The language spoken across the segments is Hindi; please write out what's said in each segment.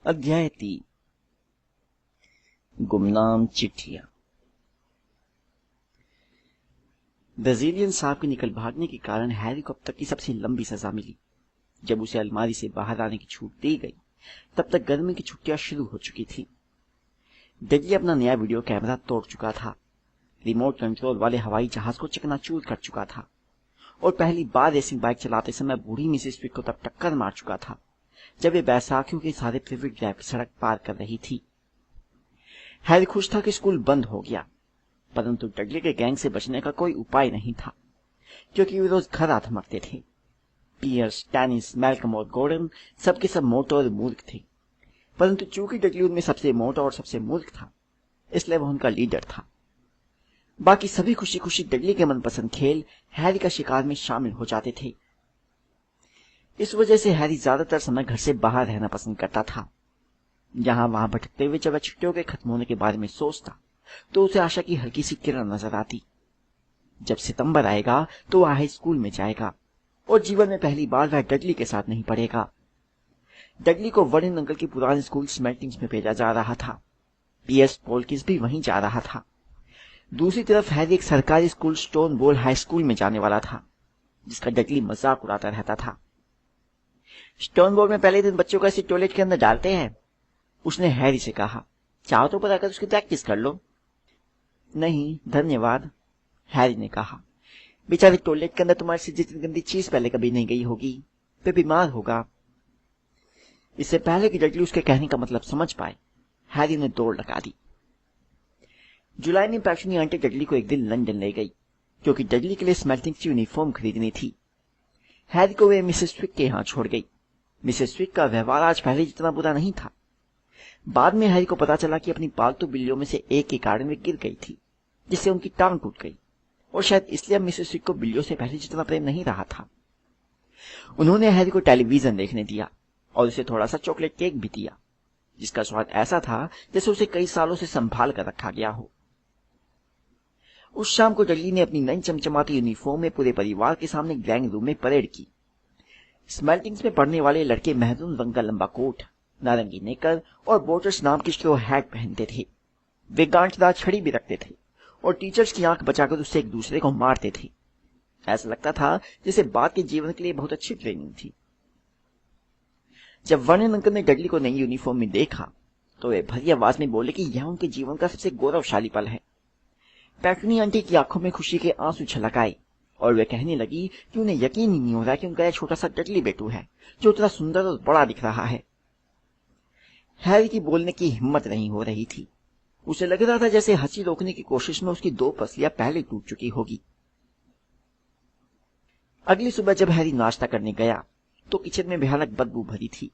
अध्याय 3 गुमनाम चिट्ठियां। ब्राजीलियन साहब के निकल भागने के कारण हैरी को अब तक की सबसे लंबी सजा मिली। जब उसे अलमारी से बाहर आने की छूट दी गई तब तक गर्मी की छुट्टियां शुरू हो चुकी थी। डडली अपना नया वीडियो कैमरा तोड़ चुका था, रिमोट कंट्रोल वाले हवाई जहाज को चकनाचूर कर चुका था और पहली बार रेसिंग बाइक चलाते समय बूढ़ी मिसेस ट्विक को तब टक्कर मार चुका था जब वे बैसाखियों के सारे प्रिवेट ड्राइव की सड़क पार कर रही थी। हैरी खुश था कि स्कूल बंद हो गया, परंतु डडली के गैंग से बचने का कोई उपाय नहीं था क्योंकि वे रोज घर आ थमकते थे। पियर्स, टैनिस, मैल्कम और गॉर्डन सबके सब मोटे और मूर्ख थे, परंतु चूंकि डडली उनमें सबसे मोटा और सबसे मूर्ख था इसलिए वह उनका लीडर था। बाकी सभी खुशी खुशी डडली के मनपसंद खेल हैरी का शिकार में शामिल हो जाते थे। इस वजह से हैरी ज्यादातर समय घर से बाहर रहना पसंद करता था। जहां वहां भटकते हुए जब वह छुट्टियों के खत्म होने के बारे में सोचता तो उसे आशा की हल्की सी किरण नजर आती। जब सितंबर आएगा तो वह हाई स्कूल में जाएगा और जीवन में पहली बार वह डडली के साथ नहीं पढ़ेगा। डडली को वर्णन अंकल के पुराने स्कूल स्मेल्टिंग्स में भेजा जा रहा था। पीएस पोल्किस भी वहीं जा रहा था। दूसरी तरफ हैरी एक सरकारी school stone wall high school में जाने वाला था, जिसका डडली मजाक उड़ाता रहता था। स्टोन वॉल में पहले दिन बच्चों को ऐसे टॉयलेट के अंदर डालते हैं, उसने हैरी से कहा। चाहो तो पता कर उसकी प्रैक्टिस कर लो। नहीं धन्यवाद, हैरी ने कहा। बेचारे टॉयलेट के अंदर तुम्हारे से जितनी गंदी चीज पहले कभी नहीं गई होगी, वे बीमार होगा। इससे पहले कि डडली उसके कहने का मतलब समझ पाए, हैरी ने दौड़ लगा दी। जुलाई में पैक्शनी आंटी डडली को एक दिन लंदन ले गई क्योंकि डडली के लिए स्मेल्टिंग की यूनिफॉर्म खरीदनी थी। हैरी को वे मिसेस ट्विक के यहाँ छोड़ गई। मिसेस ट्विक का व्यवहार आज पहले जितना बुरा नहीं था। बाद में हैरी को पता चला कि अपनी पालतू बिल्लियों में से एक के कारण वे गिर गई थी, जिससे उनकी टांग टूट गई और शायद इसलिए मिसेस ट्विक को बिल्लियों से पहले जितना प्रेम नहीं रहा था। उन्होंने हैरी को टेलीविजन देखने दिया और उसे थोड़ा सा चॉकलेट केक भी दिया, जिसका स्वाद ऐसा था जैसे उसे कई सालों से संभाल कर रखा गया हो। उस शाम को डडली ने अपनी नई चमचमाती यूनिफॉर्म में पूरे परिवार के सामने ड्राइंग रूम में परेड की। स्मेल्टिंग्स में पढ़ने वाले लड़के महरून रंग का लंबा कोट, नारंगी नेकर और बोटर्स नाम की स्ट्रॉ हैट पहनते थे। वे गांठदार छड़ी भी रखते थे और टीचर्स की आंख बचाकर उससे एक दूसरे को मारते थे। ऐसा लगता था जैसे बाद के जीवन के लिए बहुत अच्छी ट्रेनिंग थी। जब वर्णन अंकल ने डडली को नई यूनिफॉर्म में देखा तो वे भरी आवाज में बोले कि यह उनके जीवन का सबसे गौरवशाली पल है। पैक्शनी आंटी की आंखों में खुशी के आंसू छलक आए और वे कहने लगी कि उन्हें यकीन ही नहीं हो रहा कि उनका यह छोटा सा डडली बेटू है जो उतना सुंदर और बड़ा दिख रहा है। हैरी की बोलने की हिम्मत नहीं हो रही थी। उसे लग रहा था जैसे हंसी रोकने की कोशिश में उसकी दो पसलियां पहले टूट चुकी होगी। अगली सुबह जब हैरी नाश्ता करने गया तो किचन में भयानक बदबू भरी थी।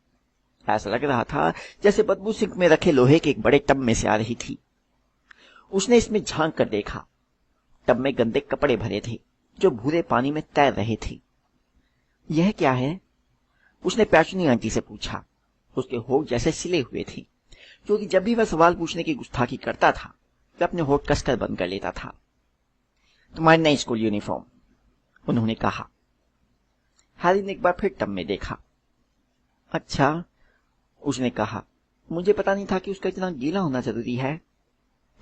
ऐसा लग रहा था जैसे बदबू सिंक में रखे लोहे के एक बड़े टब में से आ रही थी। उसने इसमें झांक कर देखा। टब में गंदे कपड़े भरे थे जो भूरे पानी में तैर रहे थे। यह क्या है? उसने पैक्शनी आंटी से पूछा। उसके होठ जैसे सिले हुए थे क्योंकि जब भी वह सवाल पूछने की गुस्ताखी करता था वह अपने होठ कसकर बंद कर लेता था। तुम्हारी नई स्कूल यूनिफॉर्म, उन्होंने कहा। हैरी ने एक बार फिर टब में देखा। अच्छा, उसने कहा। मुझे पता नहीं था कि उसका इतना गीला होना जरूरी है।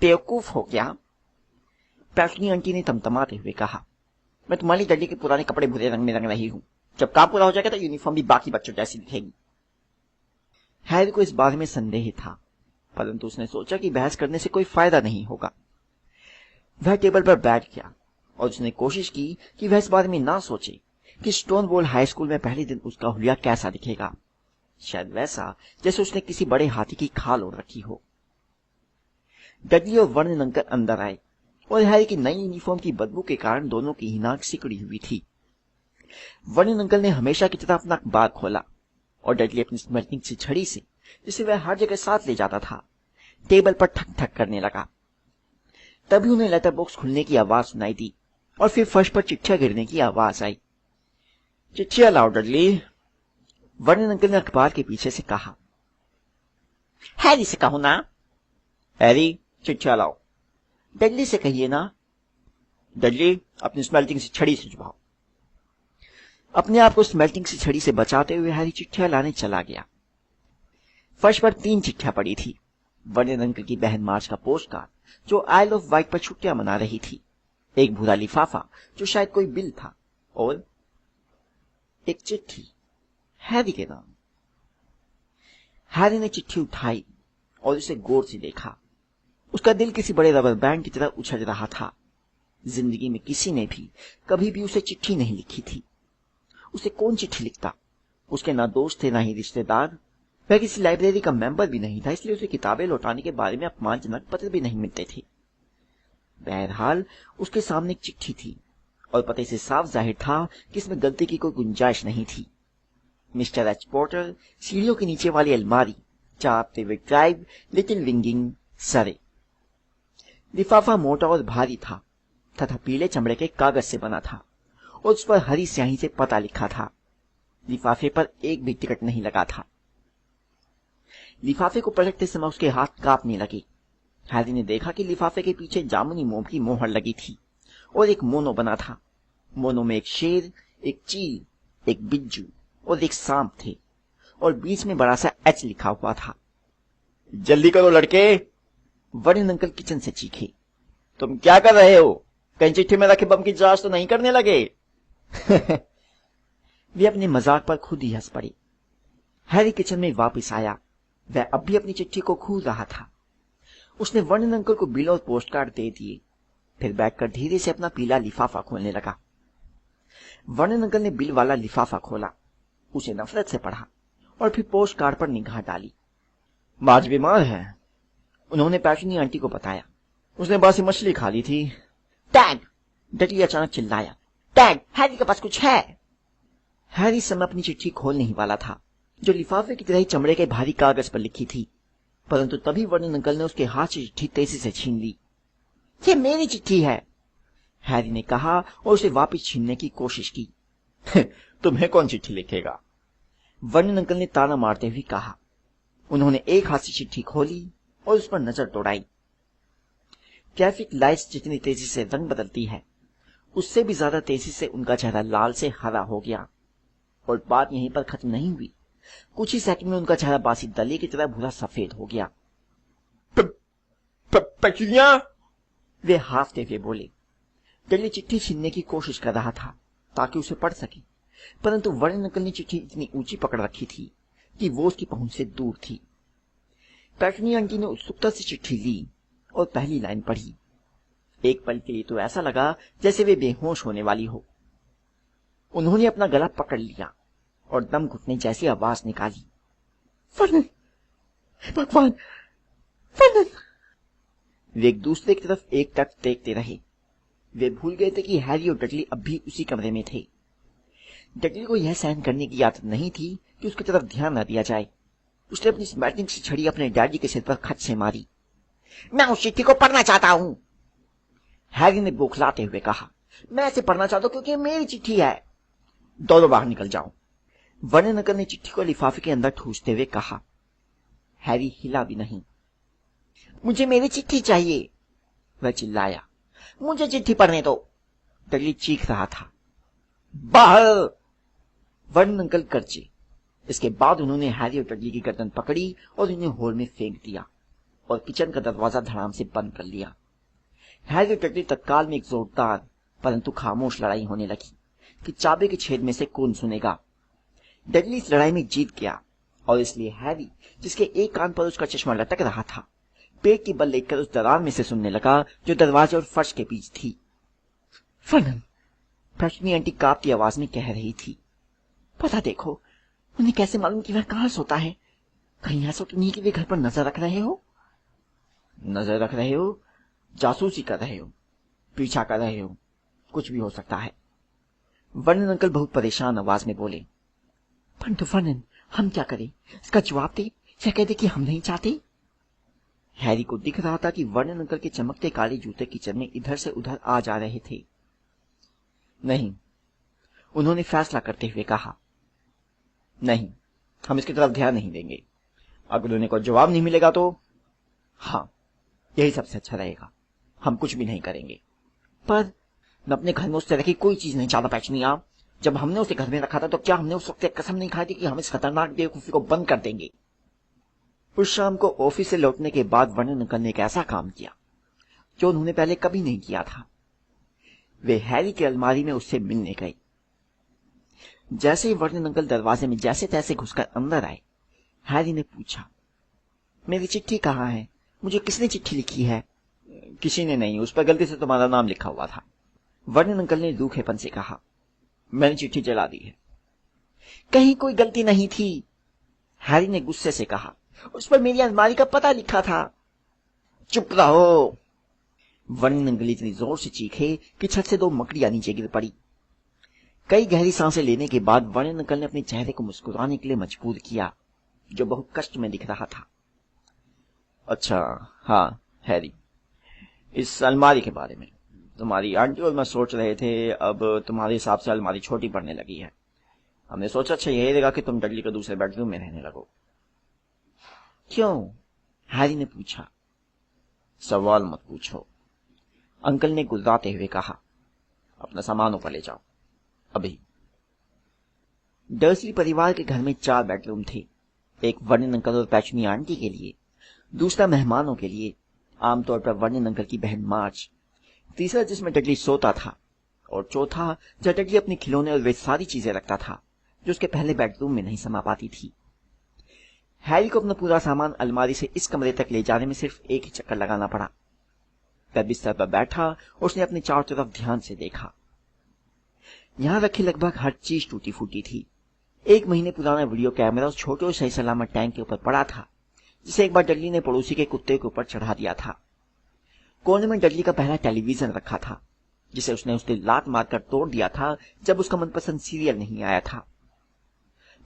बेवकूफ हो क्या? पैक्शनी आंटी ने तमतमाते हुए कहा। मैं तुम्हारी डडली के पुराने कपड़े भूरे रंग में रंग रही हूँ। जब काम पूरा हो जाएगा तो यूनिफॉर्म भी बाकी बच्चों जैसी दिखेगी। हैरी को इस बारे में संदेह था, परंतु उसने सोचा कि बहस करने से कोई फायदा नहीं होगा। वह टेबल पर बैठ गया और उसने कोशिश की कि वह इस बारे में ना सोचे कि स्टोन वॉल हाई स्कूल में पहले दिन उसका हुलिया कैसा दिखेगा। शायद वैसा जैसे उसने किसी बड़े हाथी की खाल ओढ़ रखी हो। डडली और वर्णन अंकल अंदर आए और हैरी की नई यूनिफॉर्म की बदबू के कारण दोनों की ही नाक सिकुड़ी हुई थी। वर्णन अंकल ने हमेशा की तरह अपना अखबार खोला और डडली अपनी स्मेल्टिंग से छड़ी से, जिसे वह हर जगह साथ ले जाता था, टेबल पर ठक ठक करने लगा। तभी उन्हें लेटर बॉक्स खुलने की आवाज सुनाई दी और फिर फर्श पर चिट्ठियां गिरने की आवाज आई। चिट्ठियां लाओ डडली, वर्णन अंकल ने अखबार के पीछे से कहा। हैरी से कहो ना। हैरी, चिट्ठियां लाओ। डडली से कहिए ना। डडली, अपनी स्मेल्टिंग से छड़ी से चुभाओ। अपने आप को स्मेल्टिंग से छड़ी से बचाते हुए हैरी चिट्ठियां लाने चला गया। फर्श पर 3 चिट्ठियां पड़ी थी। वर्णन अंकल की बहन मार्च का पोस्ट कार्ड जो आइल ऑफ वाइट पर छुट्टियां मना रही थी, एक भूरा लिफाफा जो शायद कोई बिल था, और एक चिट्ठी हैरी के नाम। हैरी ने चिट्ठी उठाई और उसे गौर से देखा। उसका दिल किसी बड़े रबर बैंड की तरह उछल रहा था। जिंदगी में किसी ने भी कभी भी उसे चिट्ठी नहीं लिखी थी। उसे कौन चिट्ठी लिखता? उसके ना दोस्त थे, ना ही रिश्तेदार। वह किसी लाइब्रेरी का मेंबर भी नहीं था, इसलिए उसे किताबें लौटाने के बारे में अपमानजनक पत्र भी नहीं मिलते थे। बहरहाल उसके सामने एक चिट्ठी थी और पते से साफ जाहिर था कि इसमें गलती की कोई गुंजाइश नहीं थी। मिस्टर एच पोर्टर, सीढ़ियों के नीचे वाली अलमारी, 4 पेविक ड्राइव, लिटिल विंगिंग, सरे। लिफाफा मोटा और भारी था तथा पीले चमड़े के कागज से बना था और उस पर हरी स्याही से पता लिखा था। लिफाफे पर एक भी टिकट नहीं लगा था। लिफाफे को पलटते समय उसके हाथ कांपने लगे। हैरी ने देखा कि लिफाफे के पीछे जामुनी मोम की मोहर लगी थी और एक मोनो बना था। मोनो में एक शेर, एक चील, एक बिज्जू और एक सांप थे और बीच में बड़ा सा एच लिखा हुआ था। जल्दी करो लड़के, वर्णन अंकल किचन से चीखे। तुम क्या कर रहे हो? कहीं चिट्ठी में रखे बम की जांच तो नहीं करने लगे? वे अपने मजाक पर खुद ही हंस पड़े। हैरी किचन में वापस आया। वह अब भी अपनी चिट्ठी को खूब रहा था। उसने वर्णन अंकल को बिल और पोस्ट कार्ड दे दिए, फिर बैठकर धीरे से अपना पीला लिफाफा खोलने लगा। वर्णन अंकल ने बिल वाला लिफाफा खोला, उसे नफरत से पढ़ा और फिर पोस्ट कार्ड पर निगाह डाली। मार्च बीमार है, उन्होंने पैटनी आंटी को बताया। उसने बासी मछली खा ली थी। टैग! डडली अचानक चिल्लाया। टैग! हैरी के पास कुछ है। हैरी समय अपनी चिट्ठी खोलने ही वाला था, जो लिफाफे की तरह चमड़े के भारी कागज पर लिखी थी, परंतु तभी वर्णन अंकल ने उसके हाथ से चिट्ठी तेजी से छीन ली। ये मेरी चिट्ठी है, हैरी ने कहा और उसे वापस छीनने की कोशिश की। तुम्हें कौन चिट्ठी लिखेगा? वर्णन अंकल ने ताना मारते हुए कहा। उन्होंने एक हाथ से चिट्ठी खोली और उस पर नजर दौड़ाई। ट्रैफिक लाइट्स जितनी तेजी से रंग बदलती है, उससे भी ज्यादा तेजी से उनका चेहरा लाल से हरा हो गया। और बात यहीं पर खत्म नहीं हुई। कुछ ही सेकंड में उनका चेहरा बासी दले की तरह भूरा सफेद हो गया। पचुया, वे हाफते हुए बोले। डडली चिट्ठी छीनने की कोशिश कर रहा था ताकि उसे पढ़ सके, परंतु वर्णन अंकल ने चिट्ठी इतनी ऊंची पकड़ रखी थी कि वो उसकी पहुंच से दूर थी। पैटनी आंटी ने उत्सुकता से चिट्ठी ली और पहली लाइन पढ़ी। एक पल के लिए तो ऐसा लगा जैसे वे बेहोश होने वाली हो। उन्होंने अपना गला पकड़ लिया और दम घुटने जैसी आवाज निकाली। वर्णन, भगवान, वर्णन! वे एक दूसरे की तरफ एकटक देखते रहे। वे भूल गए थे कि हैरी और डडली अब भी उसी कमरे में थे। डडली को यह सहन करने की आदत नहीं थी कि उसकी तरफ ध्यान न दिया जाए। उसने अपनी स्मैटिंग से छड़ी अपने डैडी के सिर पर खट से मारी। मैं उस चिट्ठी को पढ़ना चाहता हूं, हैरी ने बौखलाते हुए कहा। मैं इसे पढ़ना चाहता हूं क्योंकि मेरी चिट्ठी है। दोनों बाहर निकल जाओ, वर्णन अंकल ने चिट्ठी को लिफाफे के अंदर ठूसते हुए कहा। हैरी हिला भी नहीं। मुझे मेरी चिट्ठी चाहिए, वह चिल्लाया। मुझे चिट्ठी पढ़ने दो, डडली चीख रहा था। बाहर, वर्णन अंकल गरजे। इसके बाद उन्होंने हैरी और डडली की गर्दन पकड़ी और उन्हें हॉल में फेंक दिया और किचन का दरवाजा धड़ाम से बंद कर लिया। हैरी और डडली तत्काल में एक जोरदार परंतु खामोश लड़ाई होने लगी कि चाबी के छेद में से कौन सुनेगा। डडली इस लड़ाई में जीत गया और इसलिए हैरी, जिसके एक कान पर उसका चश्मा लटक रहा था, पेट की बल लेकर उस दरार में से सुनने लगा जो दरवाजे और फर्श के बीच थी। वर्णन, पैटनी आंटी कांपती आवाज में कह रही थी। पता देखो, उन्हें कैसे मालूम कि वह कहां सोता है? कहीं ऐसा तो नहीं कि वे घर पर नजर रख रहे हो? नजर रख रहे हो, जासूसी कर रहे हो, पीछा कर रहे हो, कुछ भी हो सकता है। वर्णन अंकल बहुत परेशान आवाज में बोले। परंतु वर्णन, हम क्या करें? इसका जवाब दे या कह दे कि हम नहीं चाहते। हैरी को दिख रहा था कि वर्णन अंकल के चमकते काले जूते किचन में इधर से उधर आ जा रहे थे। नहीं, उन्होंने फैसला करते हुए कहा। नहीं, हम इसकी तरफ ध्यान नहीं देंगे। अगर उन्हें कोई जवाब नहीं मिलेगा तो हाँ, यही सबसे अच्छा रहेगा। हम कुछ भी नहीं करेंगे। पर मैं अपने घर में उस तरह की कोई चीज नहीं चाहता पैटनी। आप, जब हमने उसे घर में रखा था तो क्या हमने उस वक्त एक कसम नहीं खाई थी कि हम इस खतरनाक बेवकूफी को बंद कर देंगे? उस शाम को ऑफिस से लौटने के बाद वर्नन अंकल ने एक ऐसा काम किया जो उन्होंने पहले कभी नहीं किया था। वे हैरी की अलमारी में उससे मिलने गए। जैसे ही वर्नन अंकल दरवाजे में जैसे तैसे घुसकर अंदर आए, हैरी ने पूछा, मेरी चिट्ठी कहाँ है? मुझे किसने चिट्ठी लिखी है? किसी ने नहीं, उस पर गलती से तुम्हारा नाम लिखा हुआ था। वर्नन अंकल ने रूखेपन से कहा, मैंने चिट्ठी जला दी है। कहीं कोई गलती नहीं थी, हैरी ने गुस्से से कहा, उस पर मेरी अलमारी का पता लिखा था। चुप रहो, वर्नन अंकल इतनी जोर से चीखे कि छत से 2 मकड़ियां नीचे गिर पड़ी। कई गहरी सांसें लेने के बाद वर्नन अंकल ने अपने चेहरे को मुस्कुराने के लिए मजबूर किया, जो बहुत कष्ट में दिख रहा था। अच्छा हाँ हैरी, इस अलमारी के बारे में तुम्हारी आंटी और मैं सोच रहे थे, अब तुम्हारे हिसाब से अलमारी छोटी पड़ने लगी है। हमने सोचा अच्छा यही रहेगा कि तुम डडली के दूसरे बेडरूम में रहने लगो। क्यों? हैरी ने पूछा। सवाल मत पूछो, अंकल ने गुर्राते हुए कहा, अपना सामान ऊपर ले जाओ अभी। डर्सली परिवार के घर में 4 बेडरूम थे, एक वर्नन अंकल और पैचनी आंटी के लिए, दूसरा मेहमानों के लिए, आमतौर पर वर्नन अंकल की बहन मार्च, तीसरा जिसमें डडली सोता था, और चौथा जहां डडली अपने खिलौने और वे सारी चीजें रखता था जो उसके पहले बेडरूम में नहीं समा पाती थी। हैरी को अपना पूरा सामान अलमारी से इस कमरे तक ले जाने में सिर्फ एक ही चक्कर लगाना पड़ा। वह बिस्तर पर बैठा, उसने अपने चारों तरफ ध्यान से देखा। यहां रखी लगभग हर चीज टूटी फूटी थी। 1 महीने पुराना वीडियो कैमरा उस छोटे और सही सलामत टैंक के ऊपर पड़ा था, जिसे एक बार डडली ने पड़ोसी के कुत्ते के ऊपर चढ़ा दिया था। कोने में डडली का पहला टेलीविजन रखा था, जिसे उसने उस दिन लात मारकर तोड़ दिया था जब उसका मनपसंद सीरियल नहीं आया था।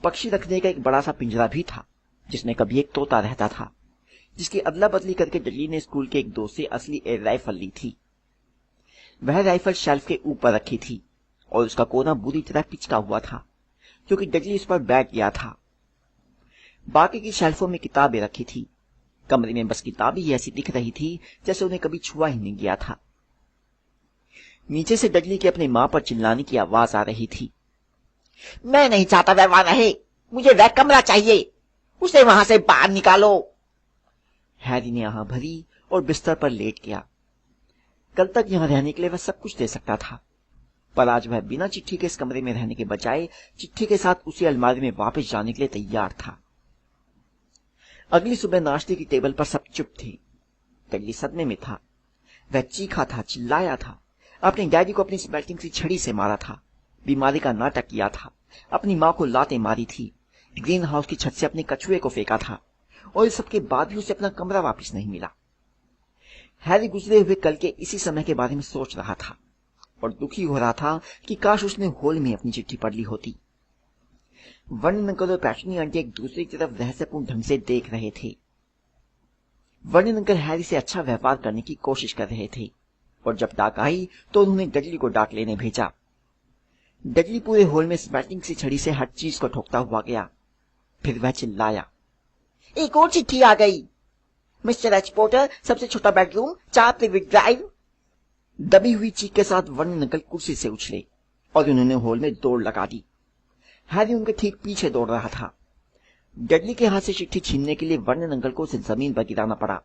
पक्षी रखने का एक बड़ा सा पिंजरा भी था, जिसमें कभी एक तोता रहता था, जिसकी अदला बदली करके डडली ने स्कूल के एक दोस्त से असली एयर राइफल ली थी। वह राइफल शेल्फ के ऊपर रखी थी और उसका कोना बुरी तरह पिचका हुआ था, क्योंकि डडली उस पर बैठ गया था। बाकी की शेल्फों में किताबें रखी थी। कमरे में बस किताबें ही ऐसी दिख रही थी जैसे उन्हें कभी छुआ ही नहीं गया था। नीचे से डडली के अपनी मां पर चिल्लाने की आवाज आ रही थी। मैं नहीं चाहता वह वहां रहे, मुझे वह कमरा चाहिए, उसे वहां से बाहर निकालो। हैरी ने आह भरी और बिस्तर पर लेट गया। कल तक यहां रहने के लिए वह सब कुछ दे सकता था, पर आज वह बिना चिट्ठी के इस कमरे में रहने के बजाय चिट्ठी के साथ उसी अलमारी में वापस जाने के लिए तैयार था। अगली सुबह नाश्ते की टेबल पर सब चुप थे। डडली सदमे में था। वह चीखा था, चिल्लाया था, अपने डैडी को अपनी स्मेल्टिंग सी छड़ी से मारा था, बीमारी का नाटक किया था, अपनी मां को लातें मारी थी, ग्रीन हाउस की छत से अपने कछुए को फेंका था, और इस सबके बाद भी उसे अपना कमरा वापस नहीं मिला। हैरी गुजरे हुए कल के इसी समय के बारे में सोच रहा था और दुखी हो रहा था कि काश उसने हॉल में अपनी चिट्ठी पढ़ ली होती। वर्नन अंकल और पैचनी आंटी एक दूसरे की तरफ रहस्यपूर्ण ढंग से देख रहे थे। वर्नन अंकल हैरी से अच्छा व्यवहार करने की कोशिश कर रहे थे, और जब डाक आई तो उन्होंने डडली को डाक लेने भेजा। डडली पूरे हॉल में स्मैटिंग सी छड़ी से हर चीज को ठोकता हुआ गया। फिर वह चिल्लाया, एक और चिट्ठी आ गई। मिस्टर एच पोर्टर, सबसे छोटा बेडरूम, 4 प्रिवेट ड्राइव। दबी हुई चीख के साथ वर्नन अंकल कुर्सी से उछले और उन्होंने हॉल में दौड़ लगा दी। हैरी उनके ठीक पीछे दौड़ रहा था। डडली के हाथ से चिट्ठी छीनने के लिए वर्नन अंकल को उसे जमीन पर गिराना पड़ा।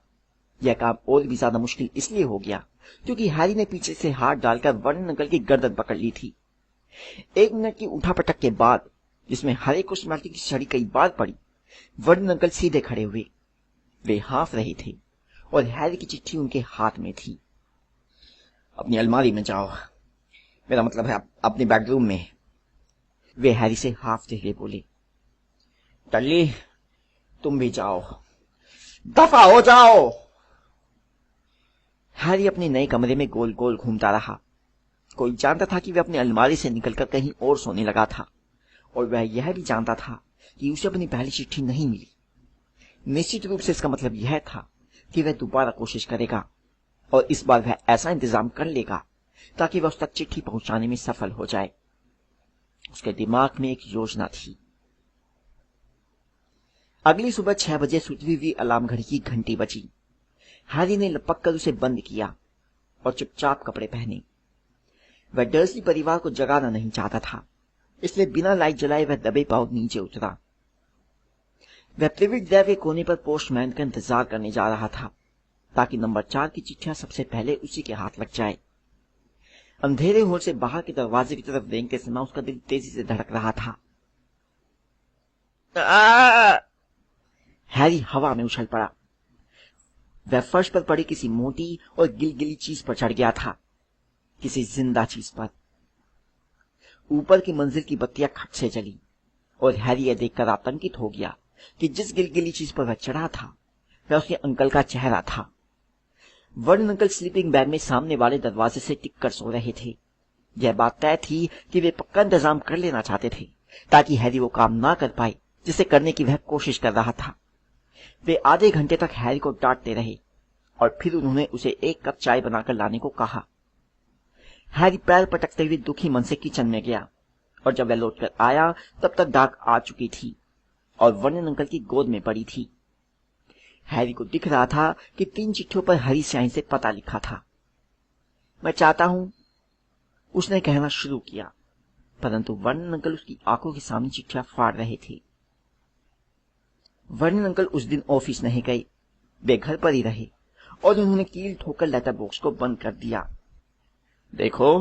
यह काम और भी ज्यादा मुश्किल इसलिए हो गया क्योंकि हैरी ने पीछे से हाथ डालकर वर्नन अंकल की गर्दन पकड़ ली थी। 1 मिनट की उठापटक के बाद, जिसमें हर एक को स्मृति की छड़ी कई बार पड़ी, वर्नन अंकल सीधे खड़े हुए। वे हाफ रहे थे और हैरी की चिट्ठी उनके हाथ में थी। अपनी अलमारी में जाओ, मेरा मतलब है अपने बेडरूम में, वे हैरी से हाफते हुए बोले। डडली, तुम भी जाओ, दफा हो जाओ। हैरी अपने नए कमरे में गोल गोल घूमता रहा। कोई जानता था कि वह अपनी अलमारी से निकलकर कहीं और सोने लगा था, और वह यह भी जानता था कि उसे अपनी पहली चिट्ठी नहीं मिली। निश्चित रूप से इसका मतलब यह था कि वह दोबारा कोशिश करेगा, और इस बार वह ऐसा इंतजाम कर लेगा ताकि वह उस तक चिट्ठी पहुंचाने में सफल हो जाए। उसके दिमाग में एक योजना थी। अगली सुबह 6 बजे सुधरी हुई अलार्म घड़ी की घंटी बजी। हैरी ने लपक कर उसे बंद किया और चुपचाप कपड़े पहने। वह डर्सली परिवार को जगाना नहीं चाहता था, इसलिए बिना लाइट जलाए वह दबे पांव नीचे उतरा। वह प्रिविट ड्राइव के कोने पर पोस्टमैन का इंतजार करने जा रहा था ताकि नंबर 4 की चिट्ठियां सबसे पहले उसी के हाथ लग जाए। अंधेरे हॉल से बाहर के दरवाजे की तरफ देखते समय उसका दिल तेजी से धड़क रहा था। हैरी हवा में उछल पड़ा। वह फर्श पर पड़ी किसी मोटी और गिलगिली चीज पर चढ़ गया था, किसी जिंदा चीज पर। ऊपर की मंजिल की बत्तियां खट से जली और हैरी यह देखकर आतंकित हो गया कि जिस गिलगिली चीज पर वह चढ़ा था वह उसके अंकल का चेहरा था। वर्न अंकल स्लीपिंग बैग में सामने वाले दरवाजे से टिककर सो रहे थे। यह बात तय थी कि वे पक्का इंतजाम कर लेना चाहते थे ताकि हैरी वो काम ना कर पाए जिसे करने की वह कोशिश कर रहा था। वे आधे घंटे तक हैरी को डांटते रहे और फिर उन्होंने उसे एक कप चाय बनाकर लाने को कहा। हैरी पैर पटकते हुए दुखी मन से किचन में गया और जब वह लौटकर आया तब तक डाक आ चुकी थी और वर्नन अंकल की गोद में पड़ी थी। हैरी को दिख रहा था कि 3 चिट्ठियों पर हरी स्याही से पता लिखा था। मैं चाहता हूं, उसने कहना शुरू किया, परंतु वर्नन अंकल उसकी आंखों के सामने चिट्ठियां फाड़ रहे थे। वर्नन अंकल उस दिन ऑफिस नहीं गए, वे घर पर ही रहे और उन्होंने कील ठोकर लेटर बॉक्स को बंद कर दिया। देखो,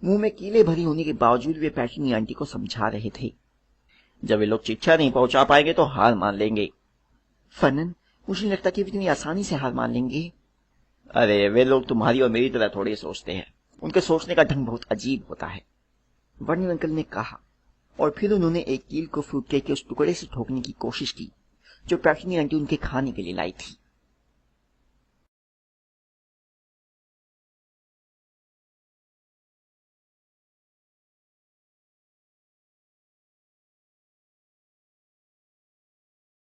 मुंह में कीले भरी होने के बावजूद वे पैटनी आंटी को समझा रहे थे। जब वे लोग चिट्ठियां नहीं पहुंचा पाएंगे तो हार मान लेंगे। फर्नन, मुझे लगता कि वे इतनी आसानी से हार मान लेंगे। अरे, वे लोग तुम्हारी और मेरी तरह थोड़े सोचते हैं। उनके सोचने का ढंग बहुत अजीब होता है, वर्नन अंकल ने कहा और फिर उन्होंने एक कील को फ्रूटकेक के उस टुकड़े से ठोकने की कोशिश की जो पैटनी आंटी उनके खाने के लिए लाई थी।